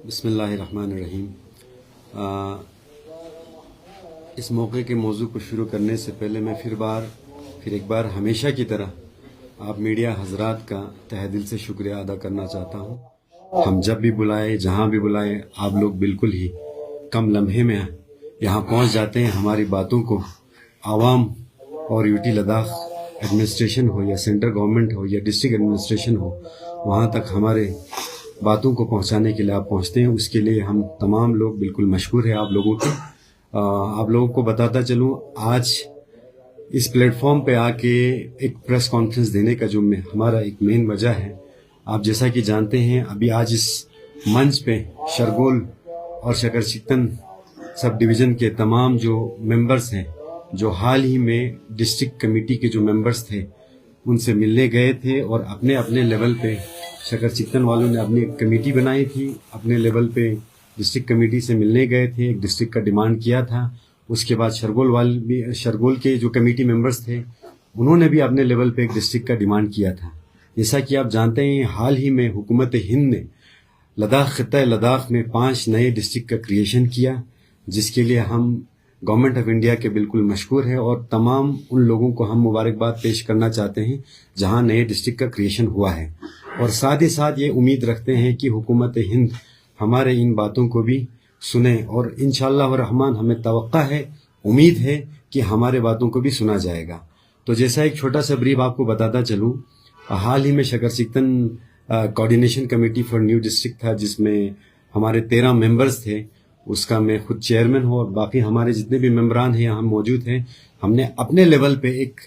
بسم اللہ الرحمن الرحیم. اس موقع کے موضوع کو شروع کرنے سے پہلے میں پھر ایک بار ہمیشہ کی طرح آپ میڈیا حضرات کا تہہ دل سے شکریہ ادا کرنا چاہتا ہوں. ہم جب بھی بلائے جہاں بھی بلائے آپ لوگ بالکل ہی کم لمحے میں یہاں پہنچ جاتے ہیں. ہماری باتوں کو عوام اور یوٹی لداخ ایڈمنسٹریشن ہو یا سینٹرل گورنمنٹ ہو یا ڈسٹرکٹ ایڈمنسٹریشن ہو وہاں تک ہمارے باتوں کو پہنچانے کے لیے آپ پہنچتے ہیں. اس کے لیے ہم تمام لوگ بالکل مشکور ہیں آپ لوگوں کے. آپ لوگوں کو بتاتا چلوں آج اس پلیٹ فارم پہ آ کے ایک پریس کانفرنس دینے کا جو ہمارا ایک مین وجہ ہے. آپ جیسا کہ جانتے ہیں ابھی آج اس منچ پہ شرگول اور شکر چکتن سب ڈویژن کے تمام جو ممبرز ہیں جو حال ہی میں ڈسٹرکٹ کمیٹی کے جو ممبرز تھے ان سے ملنے گئے تھے اور اپنے اپنے لیول پہ شکر چکتن والوں نے اپنی کمیٹی بنائی تھی. اپنے لیول پہ ڈسٹرکٹ کمیٹی سے ملنے گئے تھے, ایک ڈسٹرکٹ کا ڈیمانڈ کیا تھا. اس کے بعد شرگول کے جو کمیٹی ممبرز تھے انہوں نے بھی اپنے لیول پہ ایک ڈسٹرکٹ کا ڈیمانڈ کیا تھا. جیسا کہ آپ جانتے ہیں حال ہی میں حکومت ہند نے خطہ لداخ میں 5 نئے ڈسٹرکٹ کا کریشن کیا, جس کے لیے ہم گورنمنٹ آف انڈیا کے بالکل مشکور ہے اور تمام ان لوگوں کو ہم مبارکباد پیش کرنا چاہتے ہیں جہاں نئے ڈسٹرکٹ کا کریشن ہوا ہے. اور ساتھ ہی ساتھ یہ امید رکھتے ہیں کہ حکومت ہند ہمارے ان باتوں کو بھی سنے اور انشاءاللہ الرحمن ہمیں توقع ہے, امید ہے کہ ہمارے باتوں کو بھی سنا جائے گا. تو جیسا ایک چھوٹا سا بریف آپ کو بتاتا چلوں, حال ہی میں شکر چکتن coordination committee for new district تھا جس میں ہمارے 13 ممبرز تھے. اس کا میں خود چیئرمین ہوں اور باقی ہمارے جتنے بھی ممبران ہیں یہاں موجود ہیں. ہم نے اپنے لیول پہ ایک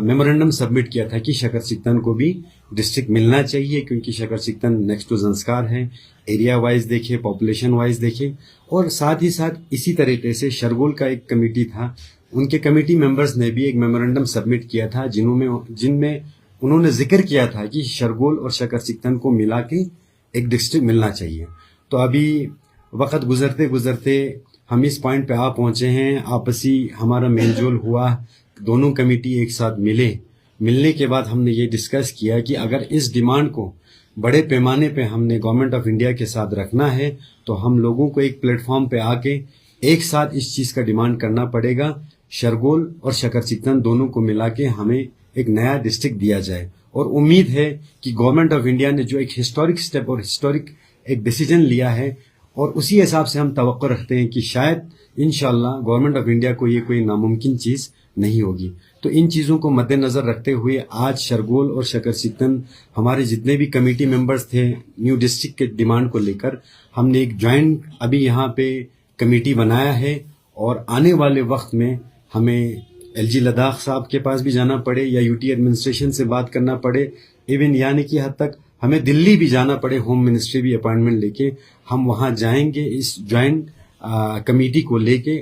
میمورنڈم سبمٹ کیا تھا کہ شکر چکتن کو بھی ڈسٹرکٹ ملنا چاہیے کیونکہ شکر چکتن نیکسٹ ٹو زنسکار ہے. ایریا وائز دیکھے, پاپولیشن وائز دیکھے, اور ساتھ ہی ساتھ اسی طریقے سے شرگول کا ایک کمیٹی تھا, ان کے کمیٹی ممبرز نے بھی ایک میمورنڈم سبمٹ کیا تھا جن میں انہوں نے ذکر کیا تھا کہ شرگول اور شکر چکتن کو ملا کے ایک ڈسٹرکٹ ملنا چاہیے. تو ابھی وقت گزرتے گزرتے ہم اس پوائنٹ پہ آ پہنچے ہیں. آپسی ہمارا میل جول ہوا, دونوں کمیٹی ایک ساتھ ملنے کے بعد ہم نے یہ ڈسکس کیا کہ اگر اس ڈیمانڈ کو بڑے پیمانے پہ ہم نے گورنمنٹ آف انڈیا کے ساتھ رکھنا ہے تو ہم لوگوں کو ایک پلیٹ فارم پہ آ کے ایک ساتھ اس چیز کا ڈیمانڈ کرنا پڑے گا. شرگول اور شکر چکتن دونوں کو ملا کے ہمیں ایک نیا ڈسٹرکٹ دیا جائے. اور امید ہے کہ گورنمنٹ آف انڈیا نے جو ایک ہسٹورک سٹیپ اور ہسٹورک ایک ڈیسیجن لیا ہے اور اسی حساب سے ہم توقع رکھتے ہیں کہ شاید انشاءاللہ گورنمنٹ آف انڈیا کو یہ کوئی ناممکن چیز نہیں ہوگی. تو ان چیزوں کو مد نظر رکھتے ہوئے آج شرگول اور شکر چکتن ہمارے جتنے بھی کمیٹی ممبرز تھے نیو ڈسٹرکٹ کے ڈیمانڈ کو لے کر ہم نے ایک جوائنٹ ابھی یہاں پہ کمیٹی بنایا ہے. اور آنے والے وقت میں ہمیں LG لداخ صاحب کے پاس بھی جانا پڑے یا یوٹی ایڈمنسٹریشن سے بات کرنا پڑے, ایون یعنی کہ حد تک ہمیں دلی بھی جانا پڑے, ہوم منسٹری بھی اپائنٹمنٹ لے کے ہم وہاں جائیں گے. اس جوائنٹ کمیٹی کو لے کے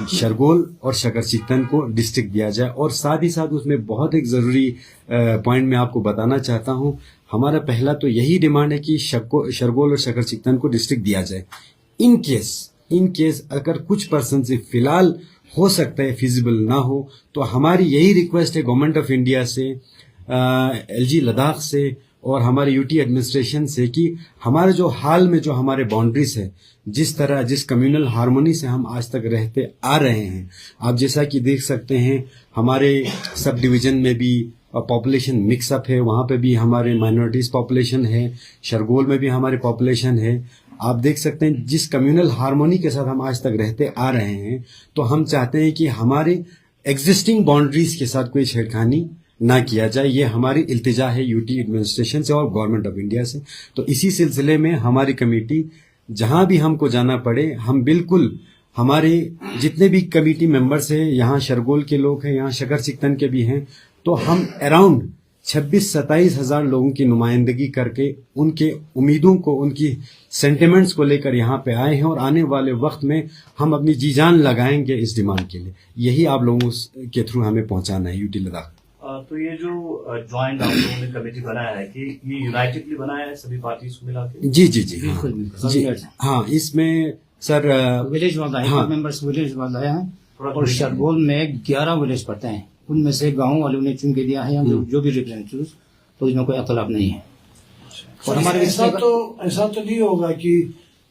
شرگول اور شکر چکتن کو ڈسٹرکٹ دیا جائے. اور ساتھ ہی ساتھ اس میں بہت ایک ضروری پوائنٹ میں آپ کو بتانا چاہتا ہوں. ہمارا پہلا تو یہی ڈیمانڈ ہے کہ شرگول اور شکر چکتن کو ڈسٹرکٹ دیا جائے. ان کیس اگر کچھ پرسن سے فی الحال ہو سکتا ہے فیزیبل نہ ہو تو ہماری یہی ریکویسٹ ہے گورنمنٹ آف انڈیا سے, LG لداخ سے اور ہمارے یوٹی ایڈمنسٹریشن سے کہ ہمارے جو حال میں جو ہمارے باؤنڈریز ہے جس کمیونل ہارمونی سے ہم آج تک رہتے آ رہے ہیں, آپ جیسا کہ دیکھ سکتے ہیں ہمارے سب ڈویژن میں بھی پاپولیشن مکس اپ ہے, وہاں پہ بھی ہمارے مائنورٹیز پاپولیشن ہے, شرگول میں بھی ہماری پاپولیشن ہے. آپ دیکھ سکتے ہیں جس کمیونل ہارمونی کے ساتھ ہم آج تک رہتے آ رہے ہیں تو ہم چاہتے ہیں کہ ہمارے ایگزسٹنگ باؤنڈریز کے ساتھ کوئی چھیڑخانی نہ کیا جائے. یہ ہماری التجا ہے یوٹی ایڈمنسٹریشن سے اور گورنمنٹ آف انڈیا سے. تو اسی سلسلے میں ہماری کمیٹی جہاں بھی ہم کو جانا پڑے ہم بالکل ہمارے جتنے بھی کمیٹی ممبرس ہیں, یہاں شرگول کے لوگ ہیں, یہاں شکر چکتن کے بھی ہیں, تو ہم اراؤنڈ 26-27 ہزار لوگوں کی نمائندگی کر کے ان کے امیدوں کو, ان کی سینٹیمنٹس کو لے کر یہاں پہ آئے ہیں اور آنے والے وقت میں ہم اپنی جی جان لگائیں گے اس ڈیمانڈ کے لیے. یہی آپ لوگوں کے تھرو ہمیں پہنچانا ہے یوٹی لداخ. تو یہ جو جوائنٹ آپ لوگوں نے کمیٹی بنایا ہے کہ یہ یونائٹڈلی بنایا ہے سبھی پارٹیز کو ملا کے؟ جی ہاں, اس میں سر ولیج والا ہے اور شرگول میں 11 ولیج پڑتے ہیں, ان میں سے گاؤں والوں نے چن کے دیا ہے جو بھی ریپرزینٹیو, تو اس میں کوئی اختلاف نہیں ہے. اور ہمارے ایسا تو نہیں ہوگا کہ